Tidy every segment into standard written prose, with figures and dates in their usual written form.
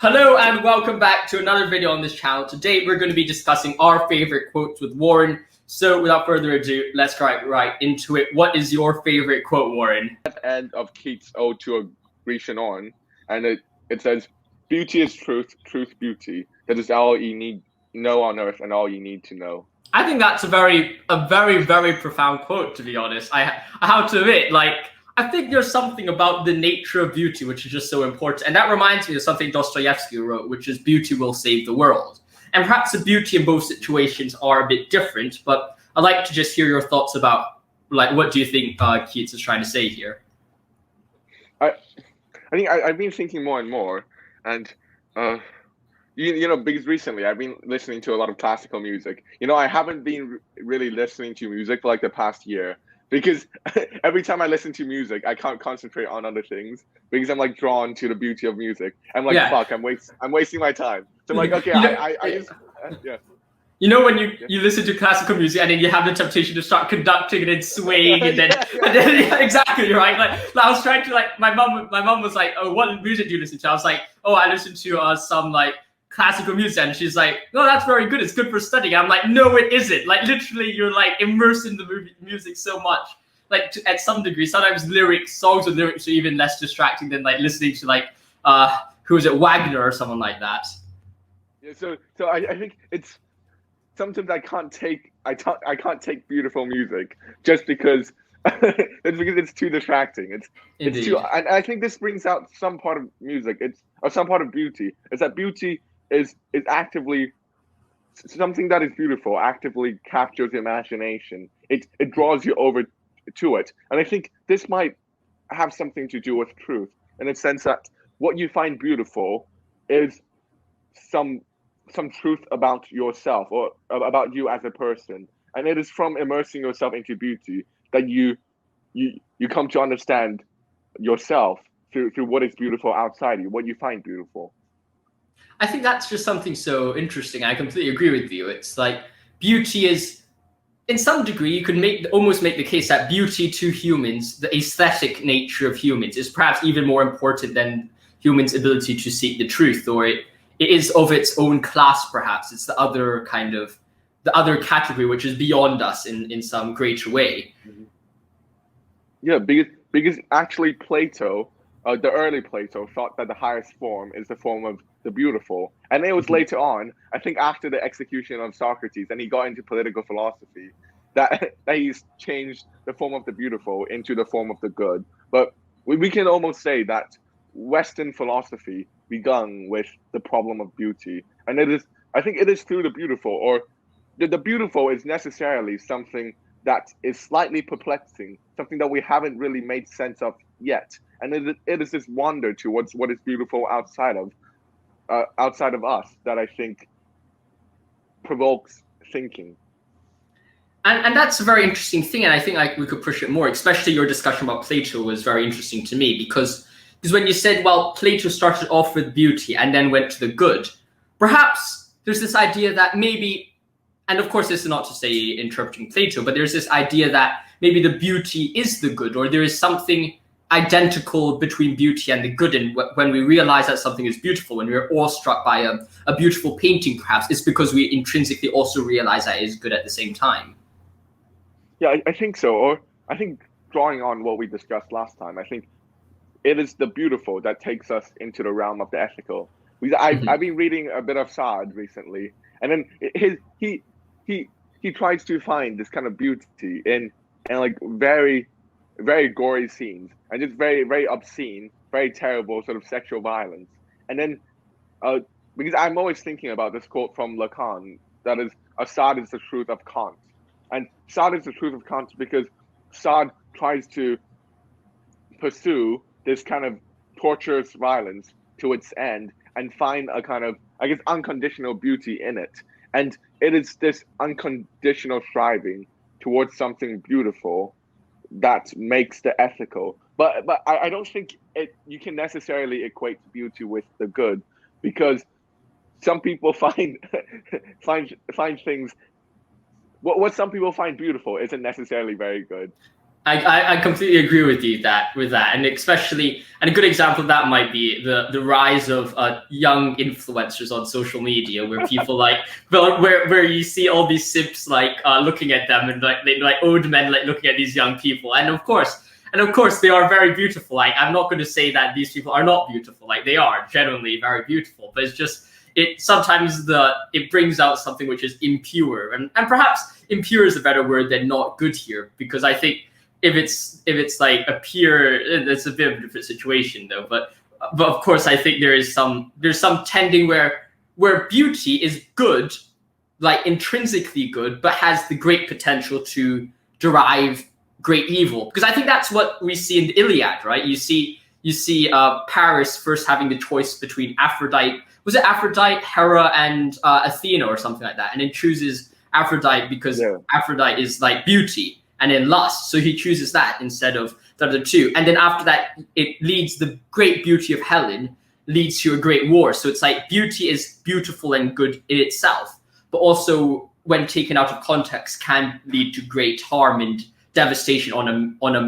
Hello and welcome back to another video on this channel. Today we're going to be discussing our favorite quotes with Warren. So without further ado, let's get right into it. What is your favorite quote, Warren? End of Keats' Ode to a Grecian Urn, and it says, "Beauty is truth, truth beauty. That is all you need know on earth, and all you need to know." I think that's a very profound quote, to be honest. I have to admit, I think there's something about the nature of beauty which is just so important. And that reminds me of something Dostoevsky wrote, which is beauty will save the world. And perhaps the beauty in both situations are a bit different, but I'd like to just hear your thoughts about, what do you think Keats is trying to say here? I think I've been thinking more and more, and because recently I've been listening to a lot of classical music. I haven't been really listening to music for like the past year, because every time I listen to music, I can't concentrate on other things because I'm like drawn to the beauty of music. I'm like, yeah. Fuck, I'm wasting my time. So I'm like, okay, yeah. You know when you listen to classical music and then you have the temptation to start conducting and then swaying and then, exactly, right? Like I was trying to my mom was like, "Oh, what music do you listen to?" I was like, "Oh, I listen to some classical music," and she's like, "No, that's very good. It's good for studying." I'm like, "No, it isn't. Literally, you're immersed in the music so much. At some degree, sometimes songs with lyrics are even less distracting than listening to who is it, Wagner or someone like that." Yeah. So I think it's sometimes I can't take beautiful music just because it's too distracting. It's too, and I think this brings out some part of music. Some part of beauty is that beauty is actively something that is beautiful, actively captures imagination. It draws you over to it. And I think this might have something to do with truth, in the sense that what you find beautiful is some truth about yourself or about you as a person. And it is from immersing yourself into beauty that you come to understand yourself through what is beautiful outside you, what you find beautiful. I think that's just something so interesting. I completely agree with you. It's beauty is, in some degree, you could almost make the case that beauty to humans, the aesthetic nature of humans, is perhaps even more important than humans' ability to seek the truth, or it is of its own class, perhaps. It's the other category which is beyond us in some greater way. Mm-hmm. Yeah, because actually Plato, the early Plato, thought that the highest form is the form of the beautiful. And it was later on, I think after the execution of Socrates, and he got into political philosophy, that he's changed the form of the beautiful into the form of the good. But we can almost say that Western philosophy begun with the problem of beauty. And I think it is through the beautiful, or the beautiful is necessarily something that is slightly perplexing, something that we haven't really made sense of yet. And it is this wonder towards what is beautiful outside of us that I think provokes thinking. And that's a very interesting thing, and I think we could push it more. Especially your discussion about Plato was very interesting to me, because when you said, well, Plato started off with beauty and then went to the good, perhaps there's this idea that maybe, and of course this is not to say interpreting Plato, but there's this idea that maybe the beauty is the good, or there is something identical between beauty and the good. And when we realize that something is beautiful, when we're awestruck by a beautiful painting, perhaps it's because we intrinsically also realize that it is good at the same time. Yeah, I think so. Or I think, drawing on what we discussed last time, I think it is the beautiful that takes us into the realm of the ethical. I've been reading a bit of Sartre recently, and then he tries to find this kind of beauty in very, very gory scenes, and just very, very obscene, very terrible sort of sexual violence. And then because I'm always thinking about this quote from Lacan, that is, Sartre is the truth of Kant. And Sartre is the truth of Kant because Sartre tries to pursue this kind of torturous violence to its end and find a kind of, I guess, unconditional beauty in it. And it is this unconditional striving towards something beautiful that makes the ethical. But I don't think you can necessarily equate beauty with the good, because some people find things. What some people find beautiful isn't necessarily very good. I completely agree with you with that, and especially, and a good example of that might be the rise of young influencers on social media, where people like, well, where you see all these simps like looking at them, and like old men like looking at these young people, and of course they are very beautiful. Like, I'm not going to say that these people are not beautiful. Like, they are genuinely very beautiful, but it's just sometimes it brings out something which is impure, and perhaps impure is a better word than not good here, because I think if it's like a pure, it's a bit of a different situation though. But of course, I think there's some tending where beauty is good, like intrinsically good, but has the great potential to derive great evil. Because I think that's what we see in the Iliad, right? You see Paris first having the choice between Aphrodite. Was it Aphrodite, Hera, and Athena or something like that? And it chooses Aphrodite because Aphrodite is like beauty and then lust. So he chooses that instead of the other two. And then after that, it leads the great beauty of Helen leads to a great war. So it's like beauty is beautiful and good in itself, but also when taken out of context can lead to great harm and devastation on a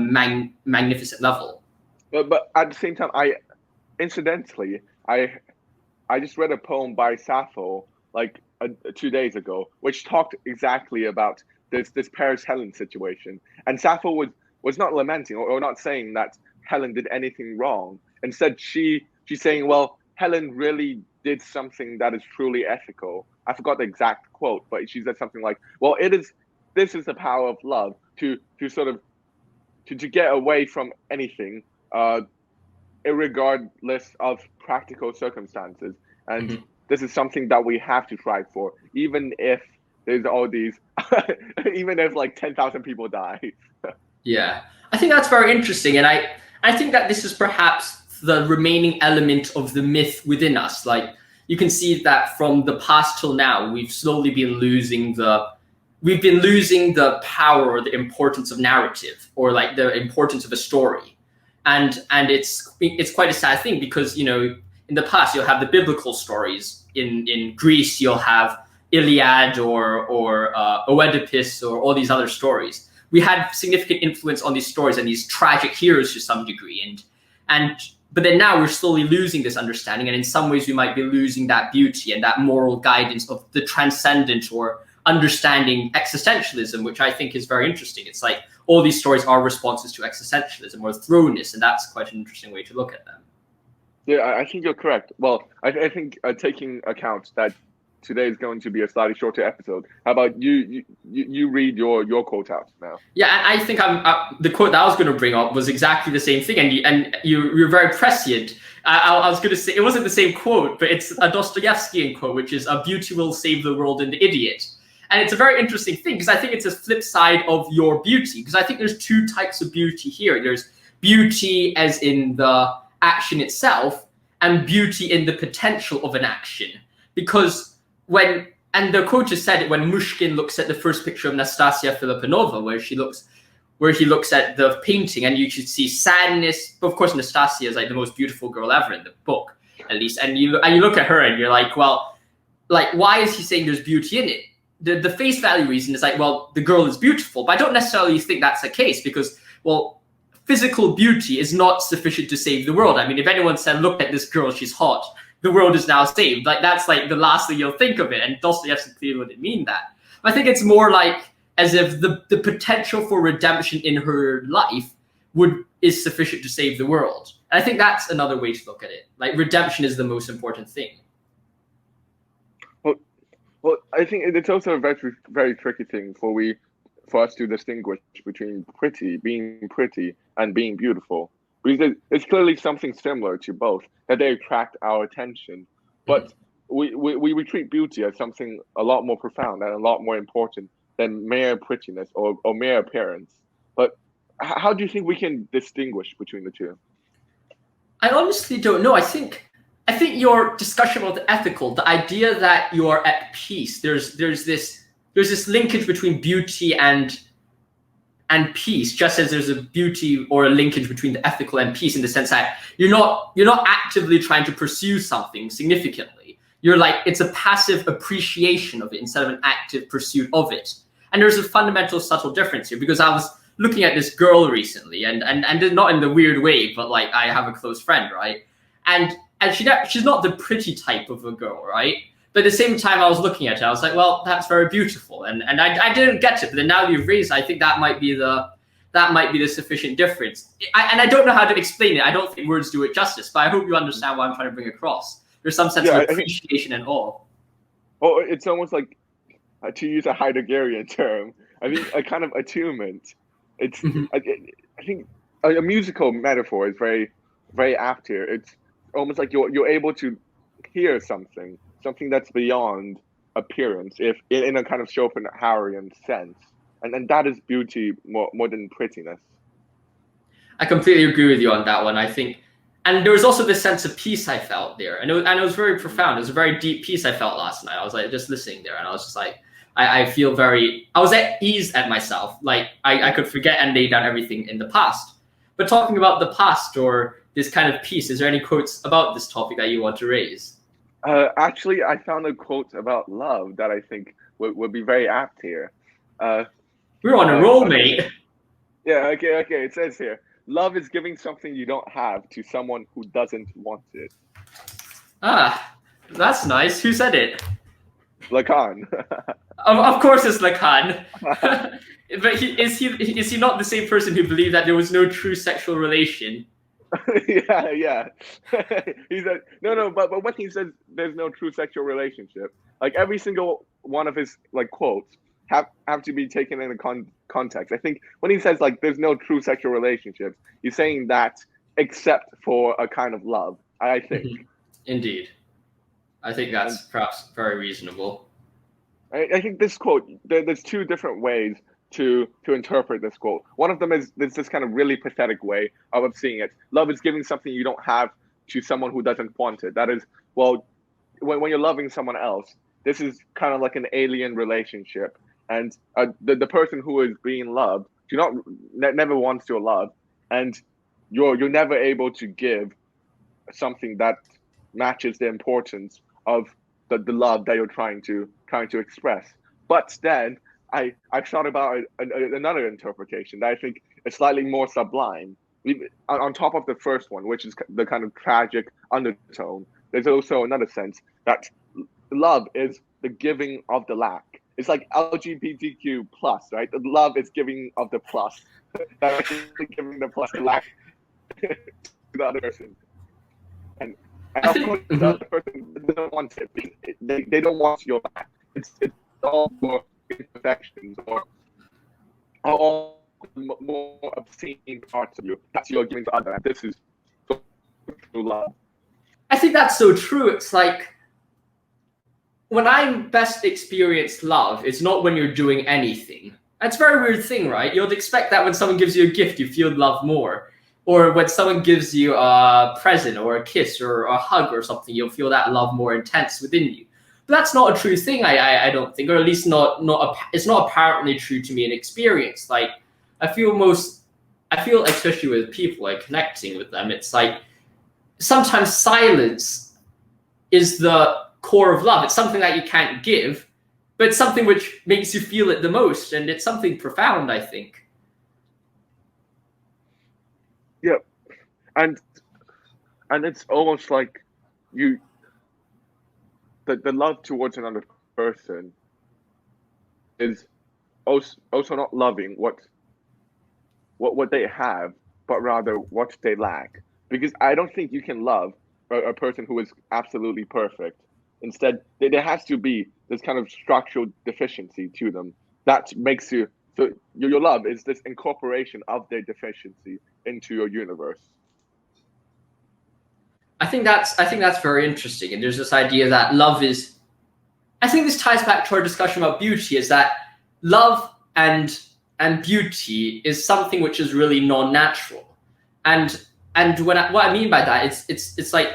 magnificent level. But at the same time, I just read a poem by Sappho like 2 days ago, which talked exactly about this Paris Helen situation. And Sappho was not lamenting or not saying that Helen did anything wrong. Instead, she's saying, well, Helen really did something that is truly ethical. I forgot the exact quote, but she said something like, well, this is the power of love to sort of to get away from anything, irregardless of practical circumstances. And this is something that we have to strive for, even if there's all these, even if like 10,000 people die. Yeah, I think that's very interesting. And I think that this is perhaps the remaining element of the myth within us. Like, you can see that from the past till now, we've slowly been losing the power or the importance of narrative, or like the importance of a story. And it's quite a sad thing, because, you know, in the past you'll have the biblical stories. In Greece you'll have Iliad or Oedipus or all these other stories. We had significant influence on these stories and these tragic heroes to some degree, but then now we're slowly losing this understanding, and in some ways we might be losing that beauty and that moral guidance of the transcendent, or understanding existentialism, which I think is very interesting. It's like all these stories are responses to existentialism or thrownness, and that's quite an interesting way to look at them. Yeah, I think you're correct. Well, I think taking account that today is going to be a slightly shorter episode, how about you read your quote out now? Yeah, I think the quote that I was going to bring up was exactly the same thing, and you're very prescient. I was going to say it wasn't the same quote, but it's a Dostoevskian quote, which is, "A beauty will save the world and the idiot." And it's a very interesting thing, because I think it's a flip side of your beauty, because I think there's two types of beauty here. There's beauty as in the action itself, and beauty in the potential of an action. Because and the quote just said it, when Mushkin looks at the first picture of Nastasia Filipanova, where he looks at the painting, and you should see sadness. But of course, Nastasia is like the most beautiful girl ever in the book, at least. And you look at her and you're like, well, like, why is he saying there's beauty in it? The face value reason is like, well, the girl is beautiful, but I don't necessarily think that's the case, because, well, physical beauty is not sufficient to save the world. I mean, if anyone said, look at this girl, she's hot, the world is now saved. Like, that's like the last thing you'll think of it. And Dostoevsky clearly wouldn't mean that. I think it's more like as if the potential for redemption in her life is sufficient to save the world. And I think that's another way to look at it. Like, redemption is the most important thing. Well, I think it's also a very, very tricky thing for us to distinguish between being pretty and being beautiful. Because it's clearly something similar to both, that they attract our attention. But we treat beauty as something a lot more profound and a lot more important than mere prettiness or mere appearance. But how do you think we can distinguish between the two? I honestly don't know. I think your discussion about the ethical, the idea that you're at peace, there's this linkage between beauty and peace, just as there's a beauty or a linkage between the ethical and peace, in the sense that you're not actively trying to pursue something significantly. You're like, it's a passive appreciation of it instead of an active pursuit of it. And there's a fundamental subtle difference here, because I was looking at this girl recently, and not in the weird way, but like I have a close friend, right? And she's not the pretty type of a girl, right? But at the same time, I was looking at her, I was like, well, that's very beautiful, and I didn't get it. But then now you've raised, I think that might be the sufficient difference. And I don't know how to explain it. I don't think words do it justice, but I hope you understand what I'm trying to bring across. There's some sense of appreciation and awe. Oh, it's almost like, to use a Heideggerian term, I think a kind of attunement. It's I think a musical metaphor is very, very apt here. It's almost like you're able to hear something that's beyond appearance, if in a kind of Schopenhauerian sense, and that is beauty more than prettiness. I completely agree with you on that one. I think, and there was also this sense of peace I felt there, and it was very profound. It was a very deep peace I felt last night. I was like just listening there, and I was just like, I was at ease at myself. Like I could forget and lay down everything in the past. But talking about the past or this kind of peace, is there any quotes about this topic that you want to raise? Actually, I found a quote about love that I think would be very apt here. We're on a roll, mate. Yeah, okay. It says here, love is giving something you don't have to someone who doesn't want it. Ah, that's nice. Who said it? Lacan. Of course it's Lacan. But is he not the same person who believed that there was no true sexual relation? yeah. He said no, but when he says there's no true sexual relationship, like every single one of his like quotes have to be taken in a context. I think when he says like there's no true sexual relationships, he's saying that except for a kind of love. I think. Indeed, I think that's perhaps very reasonable. I think this quote, there's two different ways to interpret this quote. One of them is this kind of really pathetic way of seeing it. Love is giving something you don't have to someone who doesn't want it. That is, well, when you're loving someone else, this is kind of like an alien relationship. And the person who is being loved never wants your love, and you're never able to give something that matches the importance of the love that you're trying to express. But then I've thought about another interpretation that I think is slightly more sublime. On top of the first one, which is the kind of tragic undertone, there's also another sense that love is the giving of the lack. It's like LGBTQ plus, right? The love is giving of the plus. That's giving the plus, the lack to the other person. And of course, the other person doesn't want it. They don't want your lack. It's all for imperfections or all more obscene parts of you. That's you're giving to others. This is true love. I think that's so true. It's like when I best experience love, it's not when you're doing anything. That's a very weird thing, right? You'd expect that when someone gives you a gift, you feel love more. Or when someone gives you a present or a kiss or a hug or something, you'll feel that love more intense within you. But that's not a true thing, I don't think, or at least it's not apparently true to me in experience. Like I feel especially with people, like connecting with them, it's like sometimes silence is the core of love. It's something that you can't give, but it's something which makes you feel it the most, and it's something profound, I think. Yeah, and it's almost like the love towards another person is also not loving what they have, but rather what they lack. Because I don't think you can love a person who is absolutely perfect. Instead, there has to be this kind of structural deficiency to them that makes you. So your love is this incorporation of their deficiency into your universe. I think that's very interesting. And there's this idea that love is. I think this ties back to our discussion about beauty. Is that love and beauty is something which is really non-natural, and what I mean by that, it's like,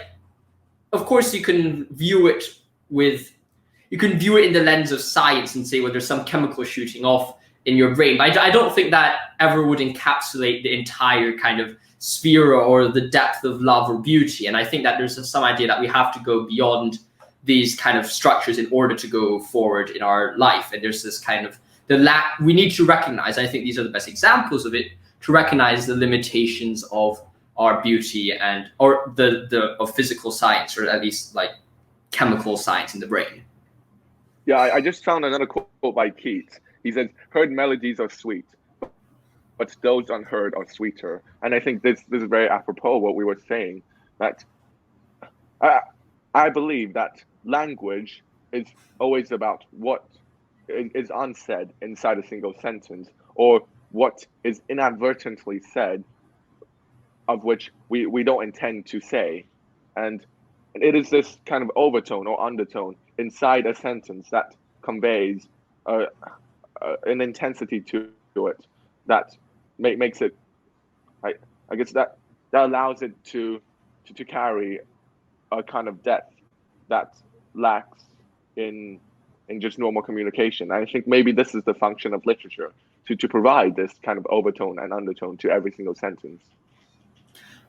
of course you can view it in the lens of science and say, well, there's some chemical shooting off in your brain. But I don't think that ever would encapsulate the entire kind of sphere or the depth of love or beauty. And I think that there's some idea that we have to go beyond these kind of structures in order to go forward in our life. And there's this kind of we need to recognize, I think these are the best examples of it, to recognize the limitations of our beauty or of physical science, or at least like chemical science in the brain. Yeah, I just found another quote by Keats. He says, "Heard melodies are sweet, but those unheard are sweeter." And I think this is very apropos what we were saying, that I believe that language is always about what is unsaid inside a single sentence, or what is inadvertently said, of which we don't intend to say. And it is this kind of overtone or undertone inside a sentence that conveys an intensity to it that makes it, I guess that allows it to carry a kind of depth that lacks in just normal communication. And I think maybe this is the function of literature, to provide this kind of overtone and undertone to every single sentence.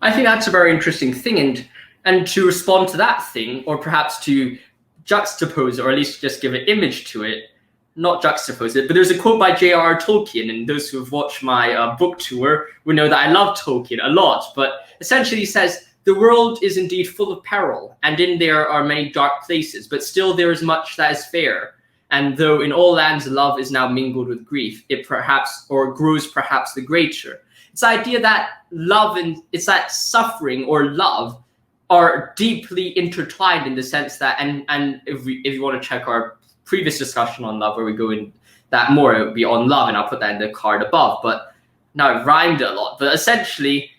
I think that's a very interesting thing, and to respond to that thing, or perhaps to juxtapose, or at least just give an image to it, not juxtapose it, but there's a quote by J.R.R. Tolkien, and those who have watched my book tour will know that I love Tolkien a lot, but essentially he says, "The world is indeed full of peril, and in there are many dark places, but still there is much that is fair. And though in all lands love is now mingled with grief, it perhaps, or grows perhaps the greater." It's the idea that love and it's that suffering or love are deeply intertwined, in the sense that, and if you want to check our previous discussion on love, where we go in that more, it would be on love, and I'll put that in the card above. But now it rhymed a lot. But essentially,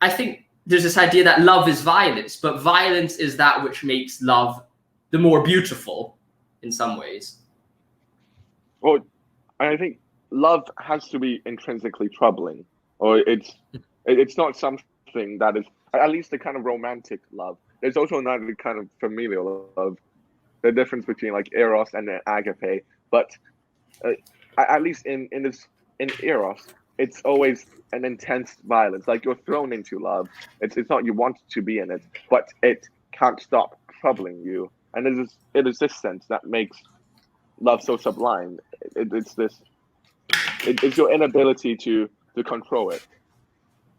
I think there's this idea that love is violence, but violence is that which makes love the more beautiful in some ways. Well, I think love has to be intrinsically troubling, or it's not something that is, at least the kind of romantic love. There's also another kind of familial love, the difference between like eros and agape. But at least in eros, it's always an intense violence. Like, you're thrown into love. It's not you want to be in it, but it can't stop troubling you. And it is this sense that makes love so sublime. It's your inability to control it.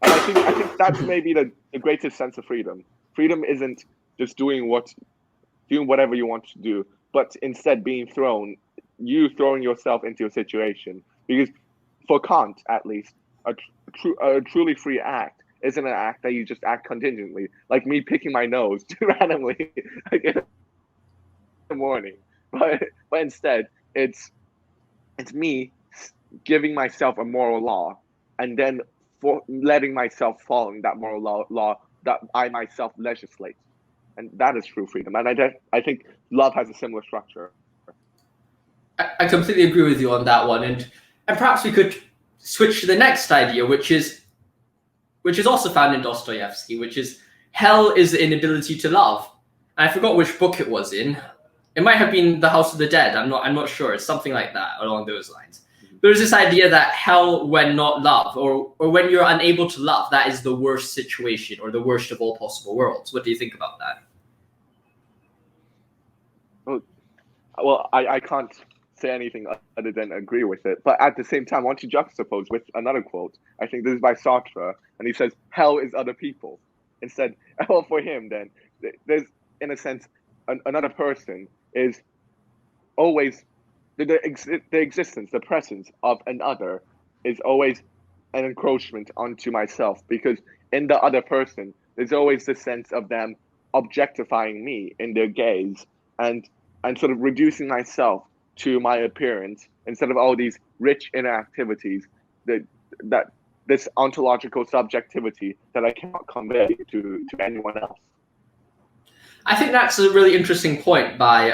And I think that's maybe the greatest sense of freedom. Freedom isn't just doing whatever you want to do, but instead throwing yourself into a situation. Because for Kant, at least, a truly free act isn't an act that you just act contingently, like me picking my nose randomly like in the morning. But instead, it's me giving myself a moral law, and then for letting myself follow that moral law that I myself legislate. And that is true freedom. And I think love has a similar structure. I completely agree with you on that one. And perhaps we could switch to the next idea, which is also found in Dostoevsky, which is hell is the inability to love. And I forgot which book it was in. It might have been The House of the Dead. I'm not sure. It's something like that, along those lines. There's this idea that hell, when not love, or when you're unable to love, that is the worst situation, or the worst of all possible worlds. What do you think about that? Well, I can't say anything other than agree with it. But at the same time, I want to juxtapose with another quote. I think this is by Sartre, and he says, "Hell is other people." Instead, well, for him, then, there's, in a sense, another person is always, the existence, the presence of another is always an encroachment onto myself, because in the other person, there's always the sense of them objectifying me in their gaze, and sort of reducing myself to my appearance instead of all these rich inner activities that this ontological subjectivity that I cannot convey to anyone else. I think that's a really interesting point by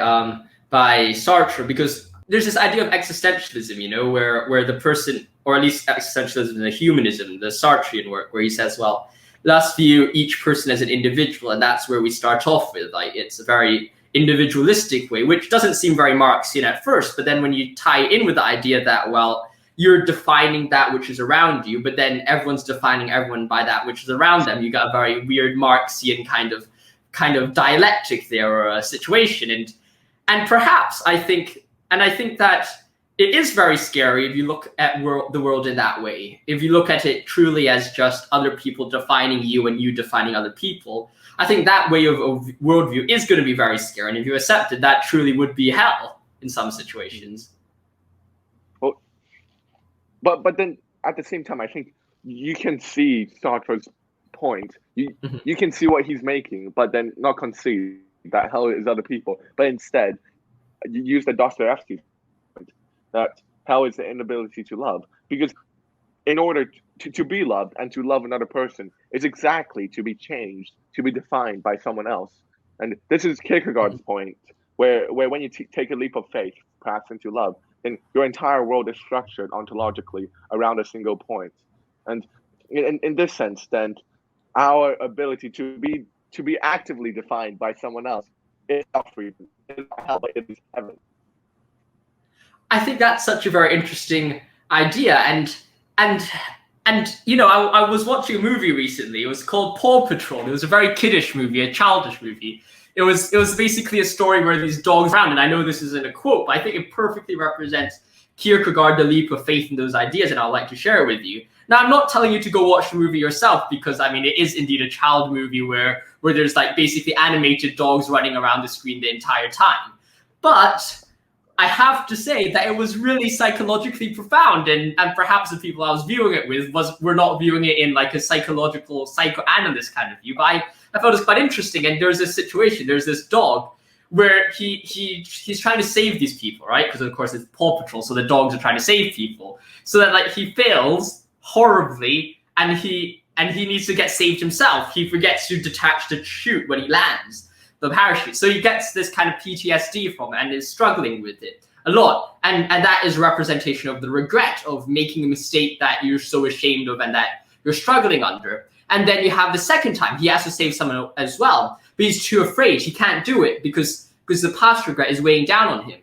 Sartre, because there's this idea of existentialism, where the person, or at least existentialism in the humanism, the Sartrean work, where he says, well, let's view each person as an individual, and that's where we start off with. Like, it's a very individualistic way, which doesn't seem very Marxian at first, but then when you tie in with the idea that, well, you're defining that which is around you, but then everyone's defining everyone by that which is around them, you got a very weird Marxian kind of dialectic there, or a situation. And perhaps I think that it is very scary if you look at the world in that way. If you look at it truly as just other people defining you and you defining other people, I think that way of worldview is going to be very scary. And if you accept it, that truly would be hell in some situations. Well, but then at the same time, I think you can see Sartre's point. You can see what he's making, but then not concede that hell is other people. But instead, you use the Dostoevsky point that hell is the inability to love. Because in order to be loved and to love another person is exactly to be changed, to be defined by someone else. And this is Kierkegaard's point, where when you take a leap of faith, perhaps into love, then your entire world is structured ontologically around a single point. And in this sense, then our ability to be actively defined by someone else is not freedom. It is not hell, but it is heaven. I think that's such a very interesting idea, and you know, I was watching a movie recently. It was called Paw Patrol. It was a very kiddish movie, a childish movie. It was basically a story where these dogs round, and I know this isn't a quote, but I think it perfectly represents Kierkegaard, the leap of faith in those ideas, and I'd like to share it with you. Now, I'm not telling you to go watch the movie yourself, because I mean, it is indeed a child movie where there's like basically animated dogs running around the screen the entire time. But I have to say that it was really psychologically profound, and perhaps the people I was viewing it with were not viewing it in like a psychological psychoanalyst kind of view. But I thought it was quite interesting. And there's this situation, there's this dog where he's trying to save these people, right? Because of course it's Paw Patrol, so the dogs are trying to save people. So that like he fails horribly, and he needs to get saved himself. He forgets to detach the chute when he lands the parachute. So he gets this kind of PTSD from it and is struggling with it a lot. And that is a representation of the regret of making a mistake that you're so ashamed of and that you're struggling under. And then you have the second time, he has to save someone as well, but he's too afraid. He can't do it because the past regret is weighing down on him.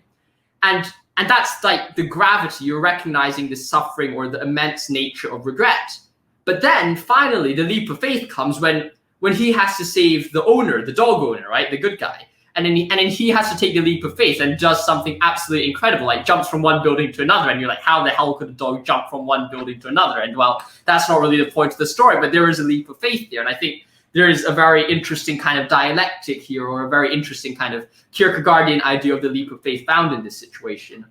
And that's like the gravity. You're recognizing the suffering or the immense nature of regret. But then finally, the leap of faith comes when he has to save the owner, the dog owner, right? The good guy. And then he has to take the leap of faith and does something absolutely incredible, like jumps from one building to another. And you're like, how the hell could a dog jump from one building to another? And well, that's not really the point of the story, but there is a leap of faith there. And I think there is a very interesting kind of dialectic here, or a very interesting kind of Kierkegaardian idea of the leap of faith found in this situation.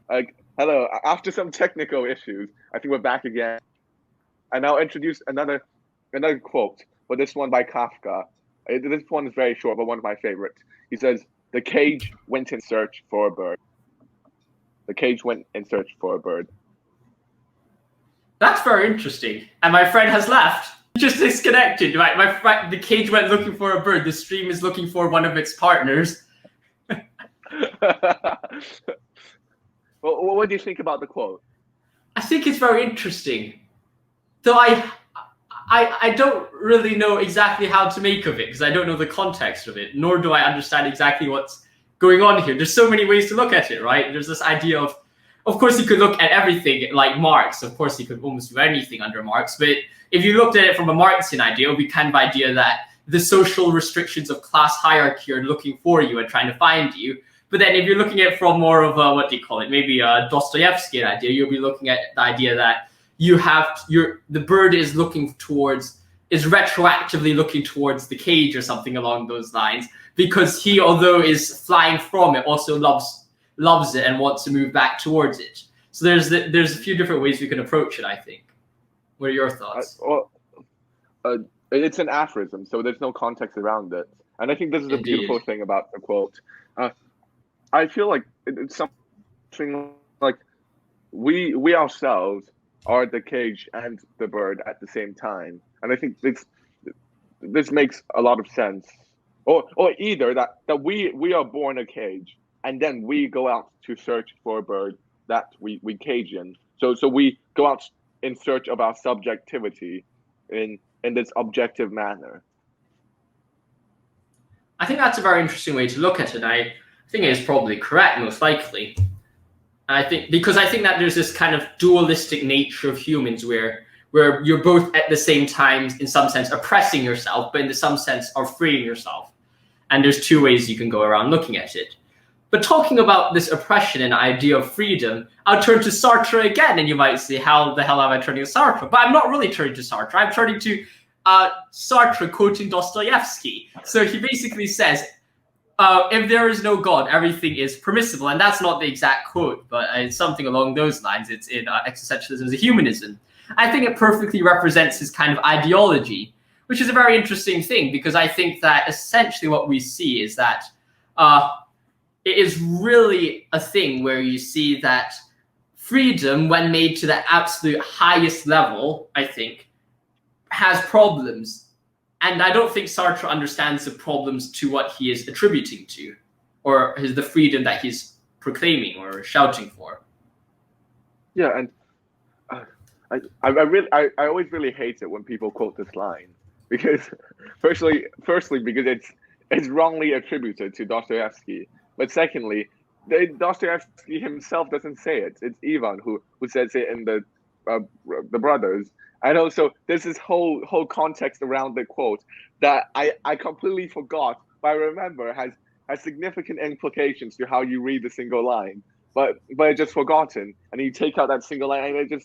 Hello, after some technical issues, I think we're back again. And I'll introduce another quote, but this one by Kafka. This one is very short, but one of my favorites. He says, "The cage went in search for a bird. The cage went in search for a bird." That's very interesting. And my friend has left. Just disconnected, right? The cage went looking for a bird. The stream is looking for one of its partners. Well, what do you think about the quote? I think it's very interesting. Though I don't really know exactly how to make of it, because I don't know the context of it, nor do I understand exactly what's going on here. There's so many ways to look at it, right? There's this idea of course, you could look at everything like Marx. Of course, you could almost do anything under Marx. But if you looked at it from a Marxian idea, it would be kind of idea that the social restrictions of class hierarchy are looking for you and trying to find you. But then if you're looking at it from more of a, what do you call it, maybe a Dostoevsky idea, you'll be looking at the idea that the bird is retroactively looking towards the cage or something along those lines, because he, although is flying from it, also loves it and wants to move back towards it. So there's a few different ways we can approach it, I think. What are your thoughts? It's an aphorism, so there's no context around it. And I think this is the beautiful thing about the quote. I feel like it's something like we ourselves are the cage and the bird at the same time. And I think this makes a lot of sense. Or either that we are born a cage, and then we go out to search for a bird that we cage in. So we go out in search of our subjectivity in this objective manner. I think that's a very interesting way to look at it. I think it is probably correct, most likely. I think that there's this kind of dualistic nature of humans where you're both at the same time, in some sense, oppressing yourself, but in some sense are freeing yourself. And there's two ways you can go around looking at it. But talking about this oppression and idea of freedom, I'll turn to Sartre again, and you might say, how the hell am I turning to Sartre? But I'm not really turning to Sartre. I'm turning to Sartre quoting Dostoevsky. So he basically says, if there is no God, everything is permissible. And that's not the exact quote, but it's something along those lines. It's in Existentialism as a Humanism. I think it perfectly represents his kind of ideology, which is a very interesting thing, because I think that essentially what we see is that it is really a thing where you see that freedom, when made to the absolute highest level, I think, has problems. And I don't think Sartre understands the problems to what he is attributing to, or the freedom that he's proclaiming or shouting for. Yeah, and I always really hate it when people quote this line, because firstly because it's wrongly attributed to Dostoevsky, but secondly, Dostoevsky himself doesn't say it. It's Ivan who says it in the brothers. And also there's this whole context around the quote that I completely forgot, but I remember has significant implications to how you read the single line. But it's just forgotten, and you take out that single line, and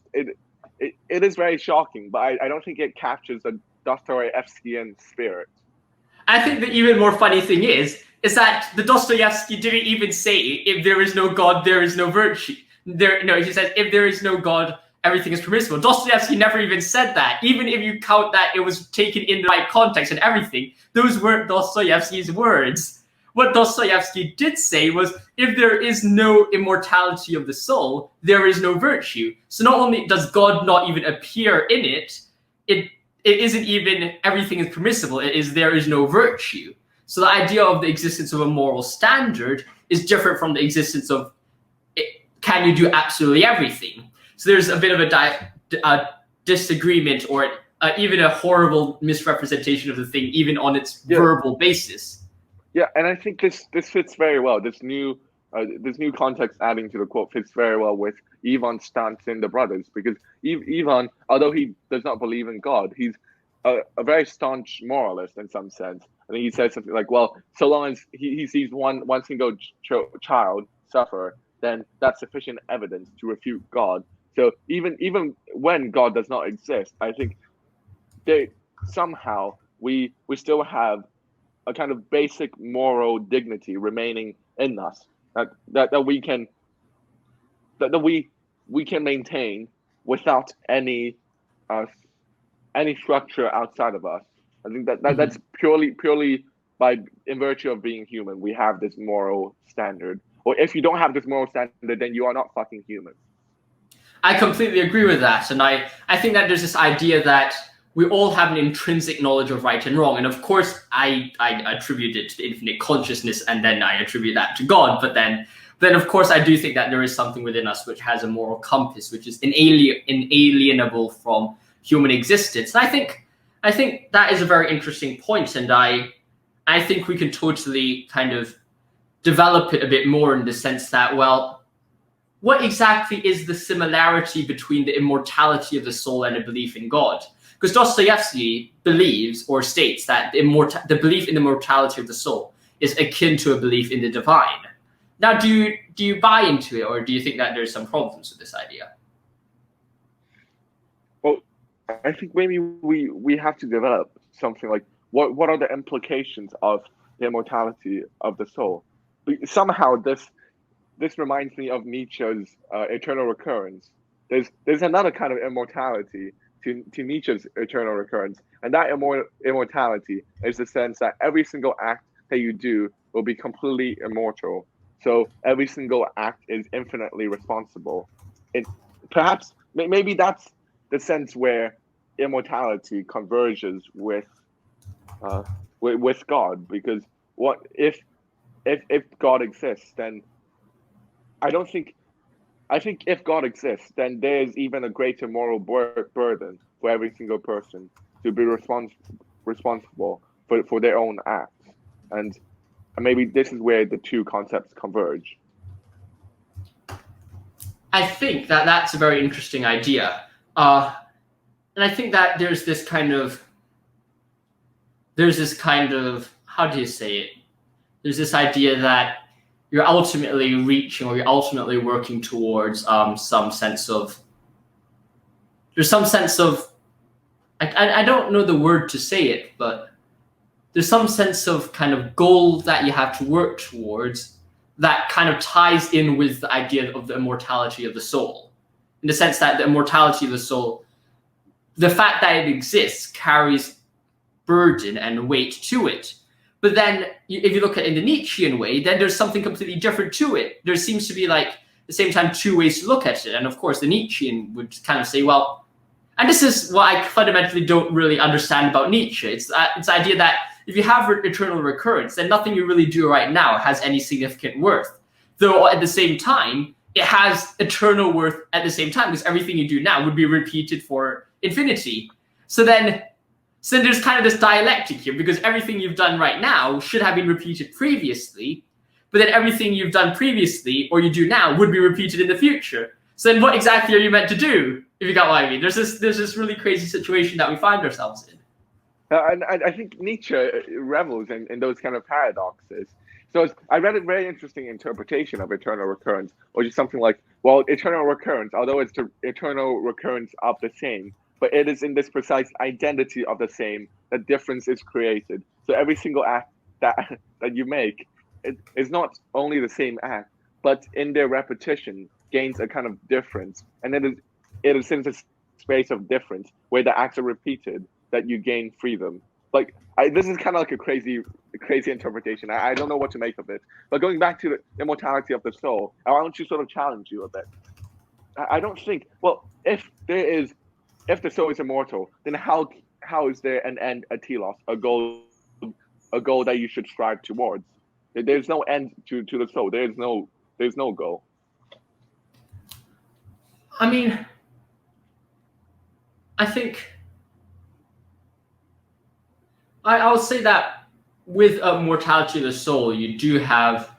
it is very shocking. But I don't think it captures the Dostoevskian spirit. I think the even more funny thing is that the Dostoevsky didn't even say, if there is no God, there is no virtue. No, he says, if there is no God, everything is permissible. Dostoevsky never even said that. Even if you count that it was taken in the right context and everything, those weren't Dostoevsky's words. What Dostoevsky did say was, if there is no immortality of the soul, there is no virtue. So not only does God not even appear in it, it isn't even everything is permissible. It is there is no virtue. So the idea of the existence of a moral standard is different from the existence of can you do absolutely everything. So there's a bit of a disagreement, or even a horrible misrepresentation of the thing, even on its verbal basis. Yeah, and I think this fits very well. This new context adding to the quote fits very well with Ivan's stance in the brothers, because Ivan, although he does not believe in God, he's a very staunch moralist in some sense. And he says something like, well, so long as he sees one single child suffer, then that's sufficient evidence to refute God. So even when God does not exist, I think somehow we still have a kind of basic moral dignity remaining in us that we can maintain without any structure outside of us. I think that's purely by in virtue of being human. We have this moral standard. Or if you don't have this moral standard, then you are not fucking human. I completely agree with that. And I think that there's this idea that we all have an intrinsic knowledge of right and wrong. And of course, I attribute it to the infinite consciousness, and then I attribute that to God. But then of course, I do think that there is something within us which has a moral compass, which is inalienable from human existence. And I think that is a very interesting point. And I think we can totally kind of develop it a bit more in the sense that, well, what exactly is the similarity between the immortality of the soul and a belief in God? Because Dostoevsky believes or states that the belief in the mortality of the soul is akin to a belief in the divine. Now, do you buy into it, or do you think that there's some problems with this idea? Well, I think maybe we have to develop something like what are the implications of the immortality of the soul? Somehow this reminds me of Nietzsche's eternal recurrence. There's another kind of immortality to Nietzsche's eternal recurrence, and that immortality is the sense that every single act that you do will be completely immortal. So every single act is infinitely responsible. Perhaps maybe that's the sense where immortality converges with God, because what if God exists, then I think if God exists, then there's even a greater moral burden for every single person to be responsible for their own acts. And maybe this is where the two concepts converge. I think that that's a very interesting idea. And I think that there's this kind of, how do you say it? There's this idea that you're ultimately reaching, or you're ultimately working towards some sense of, there's some sense of, I don't know the word to say it, but there's some sense of kind of goal that you have to work towards that kind of ties in with the idea of the immortality of the soul. In the sense that the immortality of the soul, the fact that it exists carries burden and weight to it. But then if you look at it in the Nietzschean way, then there's something completely different to it. There seems to be like, at the same time, two ways to look at it. And of course, the Nietzschean would kind of say, well, and this is what I fundamentally don't really understand about Nietzsche. It's the idea that if you have eternal recurrence, then nothing you really do right now has any significant worth. Though at the same time, it has eternal worth at the same time, because everything you do now would be repeated for infinity. So then there's kind of this dialectic here, because everything you've done right now should have been repeated previously, but then everything you've done previously or you do now would be repeated in the future. So then what exactly are you meant to do, if you got what I mean? There's this really crazy situation that we find ourselves in. And I think Nietzsche revels in those kind of paradoxes. So I read a very interesting interpretation of eternal recurrence, or just something like, well, eternal recurrence, although it's the eternal recurrence of the same, but it is in this precise identity of the same that difference is created. So every single act that you make is not only the same act, but in their repetition gains a kind of difference. And it is in this space of difference where the acts are repeated that you gain freedom. Like, this is kind of like a crazy interpretation. I don't know what to make of it. But going back to the immortality of the soul, I want to sort of challenge you a bit. I don't think, well, if the soul is immortal, then how is there an end, a telos, a goal that you should strive towards? There's no end to the soul. There's no goal. I mean, I think I would say that with mortality of the soul, you do have.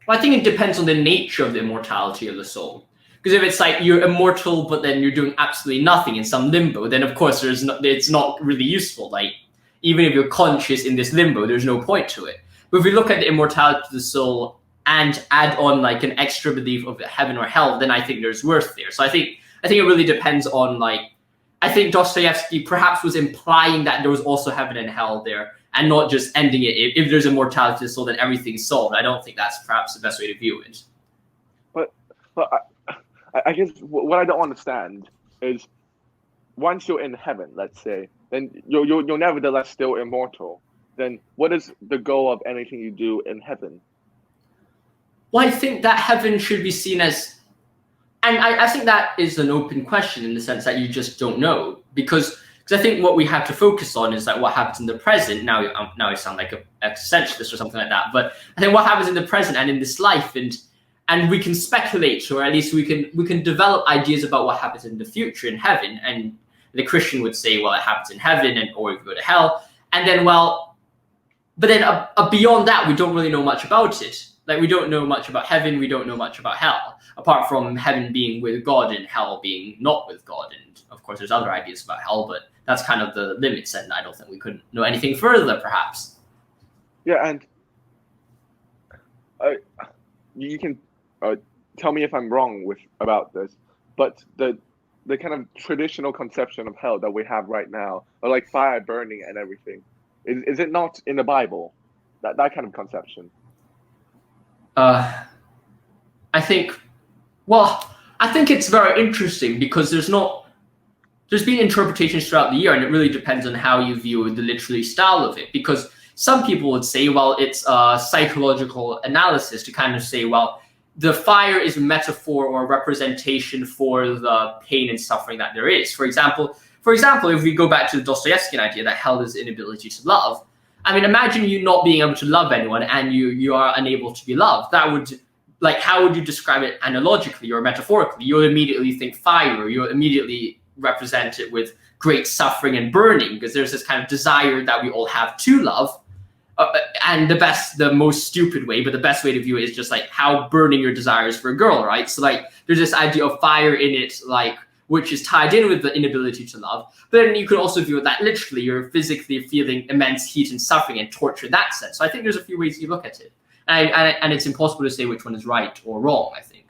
Well, I think it depends on the nature of the immortality of the soul. Because if it's like you're immortal, but then you're doing absolutely nothing in some limbo, then of course it's not really useful. Like, even if you're conscious in this limbo, there's no point to it. But if we look at the immortality of the soul and add on like an extra belief of heaven or hell, then I think there's worth there. So I think it really depends on, like, I think Dostoevsky perhaps was implying that there was also heaven and hell there, and not just ending it. If there's immortality of the soul, then everything's solved. I don't think that's perhaps the best way to view it. But I guess what I don't understand is, once you're in heaven, let's say, then you're nevertheless still immortal. Then what is the goal of anything you do in heaven? Well, I think that heaven should be seen as, and I think that is an open question in the sense that you just don't know, because I think what we have to focus on is like what happens in the present. Now I sound like an existentialist or something like that, but I think what happens in the present and in this life, and we can speculate, or at least we can develop ideas about what happens in the future in heaven. And the Christian would say, well, it happens in heaven, or if you go to hell, and then but then beyond that, we don't really know much about it. Like, we don't know much about heaven, we don't know much about hell, apart from heaven being with God and hell being not with God. And of course, there's other ideas about hell, but that's kind of the limits, and I don't think we could know anything further, perhaps. Yeah, and you can tell me if I'm wrong about this, but the kind of traditional conception of hell that we have right now, or like fire burning and everything, is it not in the Bible? That kind of conception. I think it's very interesting, because there's been interpretations throughout the year, and it really depends on how you view the literary style of it. Because some people would say, well, it's a psychological analysis to kind of say, well, the fire is a metaphor or a representation for the pain and suffering that there is. For example, if we go back to the Dostoevskian idea that hell is inability to love, I mean, imagine you not being able to love anyone and you are unable to be loved. That would, like, how would you describe it analogically or metaphorically? You'll immediately think fire. You'll immediately represent it with great suffering and burning, because there's this kind of desire that we all have to love. And the most stupid way, but the best way to view it is just like how burning your desire is for a girl, right? So like, there's this idea of fire in it, like which is tied in with the inability to love. But then you could also view that literally, you're physically feeling immense heat and suffering and torture in that sense. So I think there's a few ways you look at it. And it's impossible to say which one is right or wrong, I think.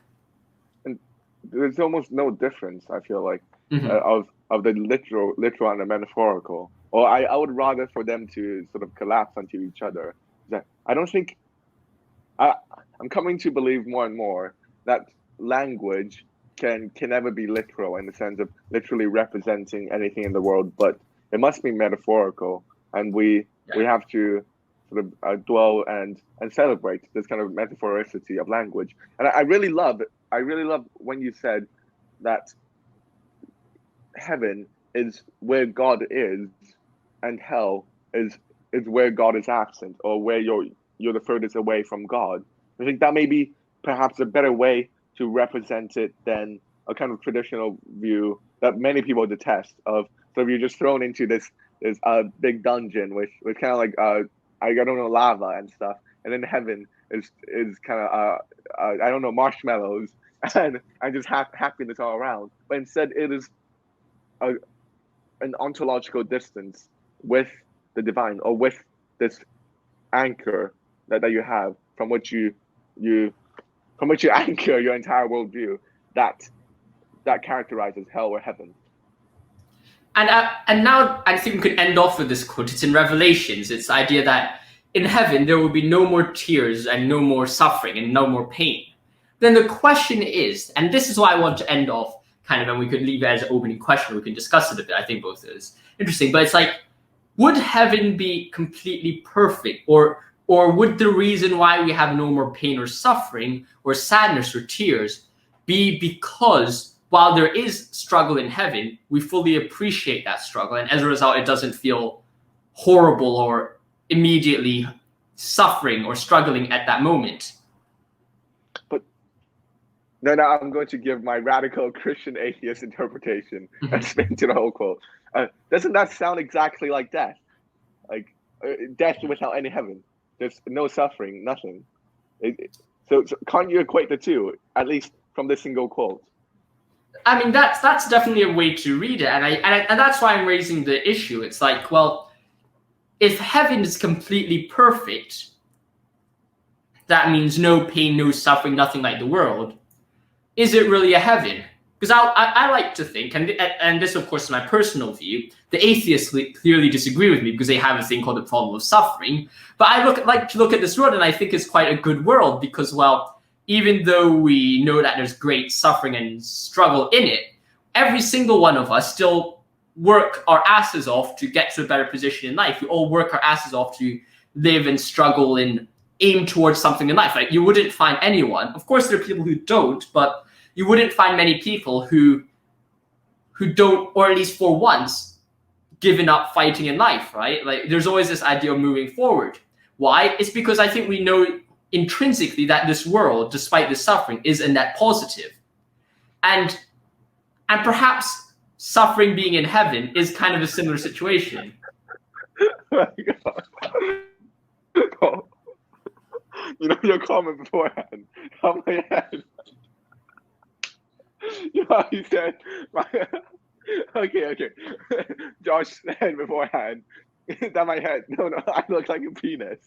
And there's almost no difference, I feel like, of the literal and the metaphorical. Or I would rather for them to sort of collapse onto each other. I don't think... I'm coming to believe more and more that language can never be literal in the sense of literally representing anything in the world, but it must be metaphorical, and we have to sort of dwell and celebrate this kind of metaphoricity of language. And I really love when you said that heaven is where God is, and hell is where God is absent, or where you're the furthest away from God. I think that may be perhaps a better way to represent it than a kind of traditional view that many people detest of, so you're just thrown into this big dungeon with kind of like I don't know, lava and stuff, and then heaven is kind of I don't know, marshmallows and just happiness all around. But instead it is an ontological distance with the divine, or with this anchor that you have from which you anchor your entire worldview, that characterizes hell or heaven. And now I think we could end off with this quote. It's in Revelations. It's the idea that in heaven there will be no more tears and no more suffering and no more pain. Then the question is, and this is why I want to end off kind of, and we could leave it as an opening question, we can discuss it a bit. I think both is interesting, but it's like, would heaven be completely perfect, or would the reason why we have no more pain or suffering or sadness or tears be because while there is struggle in heaven, we fully appreciate that struggle, and as a result it doesn't feel horrible or immediately suffering or struggling at that moment? But now I'm going to give my radical Christian atheist interpretation and spin to the whole quote. Doesn't that sound exactly like death? Like death without any heaven. There's no suffering, nothing. So can't you equate the two, at least from this single quote? I mean, that's definitely a way to read it, and that's why I'm raising the issue. It's like, well, if heaven is completely perfect, that means no pain, no suffering, nothing like the world. Is it really a heaven? Because I like to think, and this of course is my personal view, the atheists clearly disagree with me because they have a thing called the problem of suffering. But I like to look at this world, and I think it's quite a good world because, well, even though we know that there's great suffering and struggle in it, every single one of us still work our asses off to get to a better position in life. We all work our asses off to live and struggle and aim towards something in life. Like, you wouldn't find anyone, of course there are people who don't, but you wouldn't find many people who don't, or at least for once, given up fighting in life, right? Like, there's always this idea of moving forward. Why? It's because I think we know intrinsically that this world, despite the suffering, is a net positive. And perhaps suffering being in heaven is kind of a similar situation. Oh my God. Oh. You know your comment beforehand. Oh my head. You know, he said, okay. Josh said beforehand that my head, no, I look like a penis.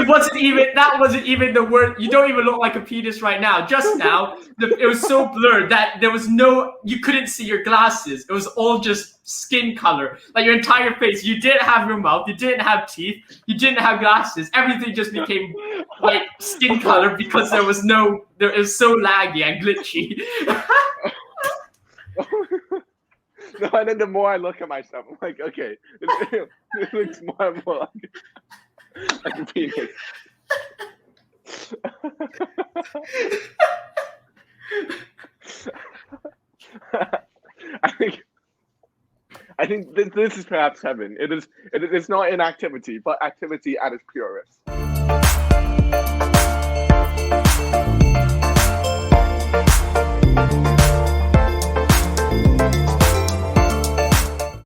That wasn't even the word. You don't even look like a penis right now. Just now, it was so blurred that you couldn't see your glasses. It was all just skin color. Like your entire face. You didn't have your mouth. You didn't have teeth. You didn't have glasses. Everything just became like skin color because it was so laggy and glitchy. No, and then the more I look at myself, I'm like, okay, it looks more and more like a penis. I think this is perhaps heaven. It's not inactivity, but activity at its purest.